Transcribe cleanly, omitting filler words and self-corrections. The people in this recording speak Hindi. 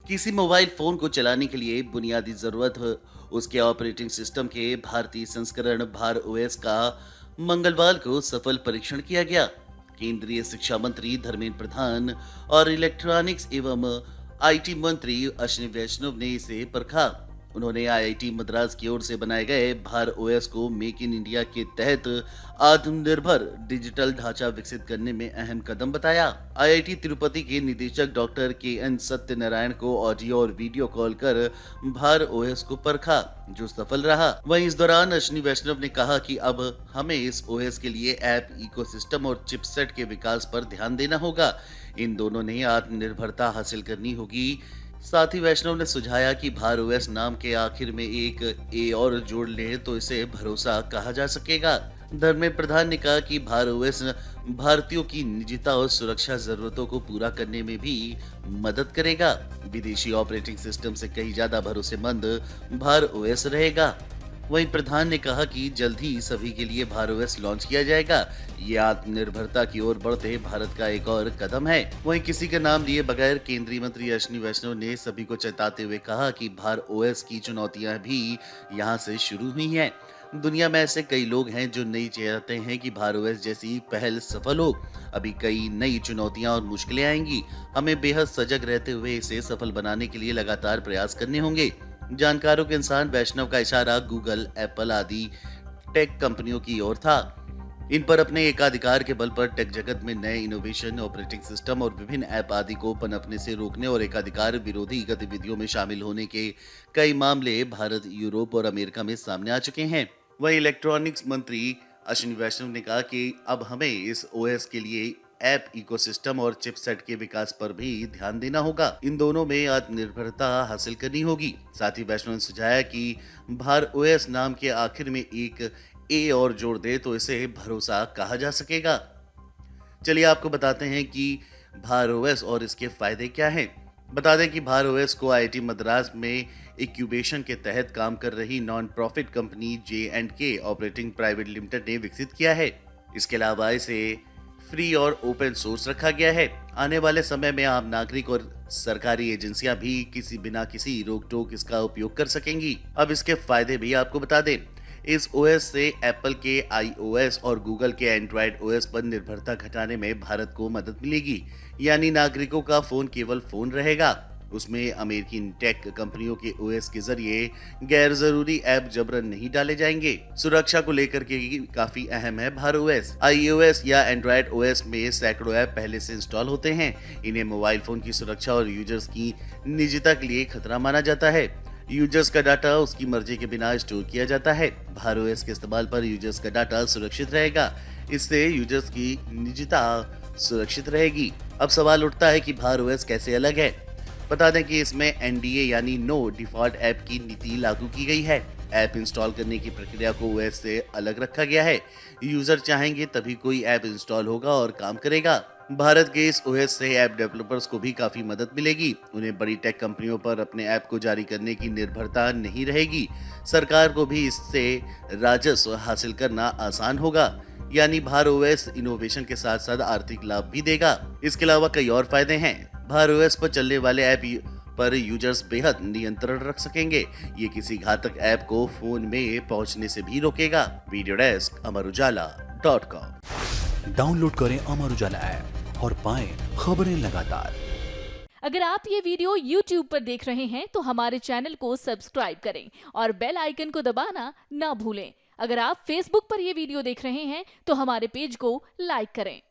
किसी मोबाइल फोन को चलाने के लिए बुनियादी जरूरत उसके ऑपरेटिंग सिस्टम के भारतीय संस्करण भार ओएस का मंगलवार को सफल परीक्षण किया गया। केंद्रीय शिक्षा मंत्री धर्मेंद्र प्रधान और इलेक्ट्रॉनिक्स एवं आईटी मंत्री अश्विनी वैष्णव ने इसे परखा। उन्होंने आईआईटी मद्रास की ओर से बनाए गए भार ओएस को मेक इन इंडिया के तहत आत्मनिर्भर डिजिटल ढांचा विकसित करने में अहम कदम बताया। आईआईटी तिरुपति के निदेशक डॉक्टर के एन सत्यनारायण को ऑडियो और वीडियो कॉल कर भार ओएस को परखा, जो सफल रहा। वहीं इस दौरान अश्विनी वैष्णव ने कहा कि अब हमें इस ओएस के लिए ऐप इकोसिस्टम और चिपसेट के विकास पर ध्यान देना होगा। इन दोनों ने आत्मनिर्भरता हासिल करनी होगी। साथ ही वैष्णव ने सुझाया कि भार ओएस नाम के आखिर में एक ए और जोड़ ले तो इसे भरोसा कहा जा सकेगा। धर्मेंद्र प्रधान ने कहा कि भार ओएस भारतीयों की निजता और सुरक्षा जरूरतों को पूरा करने में भी मदद करेगा। विदेशी ऑपरेटिंग सिस्टम से कहीं ज्यादा भरोसेमंद भार ओएस रहेगा। वहीं प्रधान ने कहा कि जल्द ही सभी के लिए भार ओएस लॉन्च किया जाएगा। ये आत्मनिर्भरता की ओर बढ़ते भारत का एक और कदम है। वहीं किसी का नाम लिए बगैर केंद्रीय मंत्री अश्विनी वैष्णव ने सभी को चेताते हुए कहा कि भार ओएस की चुनौतियां भी यहाँ से शुरू हुई हैं। दुनिया में ऐसे कई लोग हैं जो नहीं चाहते हैं कि भार ओएस जैसी पहल सफल हो। अभी कई नई चुनौतियां और मुश्किलें आएंगी। हमें बेहद सजग रहते हुए इसे सफल बनाने के लिए लगातार प्रयास करने होंगे। जानकारों के अनुसार वैष्णव का इशारा गूगल, एप्पल आदि टेक कंपनियों की ओर था। इन पर अपने एकाधिकार के बल पर टेक जगत में नए इनोवेशन, ऑपरेटिंग सिस्टम और विभिन्न ऐप आदि को पनपने से रोकने और एकाधिकार विरोधी गतिविधियों में शामिल होने के कई मामले भारत, यूरोप और अमेरिका में सामने आ चुके हैं। वहीं इलेक्ट्रॉनिक्स मंत्री अश्विनी वैष्णव ने कहा कि अब हमें इस ओएस के लिए ऐप इकोसिस्टम और चिपसेट के विकास पर भी ध्यान देना होगा। इन दोनों में आत्मनिर्भरता हासिल करनी होगी। साथ ही वैष्णव ने सुझाया कि भार ओएस नाम के आखिर में एक ए और जोड़ दे तो इसे भरोसा कहा जा सकेगा। चलिए आपको बताते हैं कि भार ओएस और इसके फायदे क्या हैं। बता दें कि भार ओएस को आईआईटी मद्रास में इंक्यूबेशन के तहत काम कर रही non profit company J&K operating private limited ने विकसित किया है। इसके अलावा इसे फ्री और ओपन सोर्स रखा गया है। आने वाले समय में आम नागरिक और सरकारी एजेंसियां भी बिना किसी रोक टोक इसका उपयोग कर सकेंगी। अब इसके फायदे भी आपको बता दें। इस ओएस से एप्पल के iOS और गूगल के एंड्रॉयड ओएस पर निर्भरता घटाने में भारत को मदद मिलेगी। यानी नागरिकों का फोन केवल फोन रहेगा, उसमें अमेरिकी टेक कंपनियों के ओएस के जरिए गैर जरूरी ऐप जबरन नहीं डाले जाएंगे। सुरक्षा को लेकर के काफी अहम है भार ओएस। iOS या एंड्रॉयड ओएस में सैकड़ों ऐप पहले से इंस्टॉल होते हैं। इन्हें मोबाइल फोन की सुरक्षा और यूजर्स की निजता के लिए खतरा माना जाता है। यूजर्स का डाटा उसकी मर्जी के बिना स्टोर किया जाता है। भार ओएस के इस्तेमाल पर यूजर्स का डाटा सुरक्षित रहेगा। इससे यूजर्स की निजता सुरक्षित रहेगी। अब सवाल उठता है कि भार ओएस कैसे अलग है। बता दें कि इसमें एनडीए यानी नो डिफॉल्ट ऐप की नीति लागू की गई है। ऐप इंस्टॉल करने की प्रक्रिया को ओएस से अलग रखा गया है। यूजर चाहेंगे तभी कोई ऐप इंस्टॉल होगा और काम करेगा। भारत के इस ओएस से ऐप डेवलपर्स को भी काफी मदद मिलेगी। उन्हें बड़ी टेक कंपनियों पर अपने ऐप को जारी करने की निर्भरता नहीं रहेगी। सरकार को भी इससे राजस्व हासिल करना आसान होगा। यानी भार ओएस इनोवेशन के साथ साथ आर्थिक लाभ भी देगा। इसके अलावा कई और फायदे हैं। भार ओएस पर चलने वाले ऐप पर यूजर्स बेहद नियंत्रण रख सकेंगे। ये किसी घातक ऐप को फोन में पहुंचने से भी रोकेगा। Video desk amarujala.com। डाउनलोड करें अमर उजाला ऐप और पाएं खबरें लगातार। अगर आप ये वीडियो YouTube पर देख रहे हैं तो हमारे चैनल को सब्सक्राइब करें और बेल आइकन को दबाना ना भूलें। अगर आप Facebook पर ये वीडियो देख रहे हैं तो हमारे पेज को लाइक करें।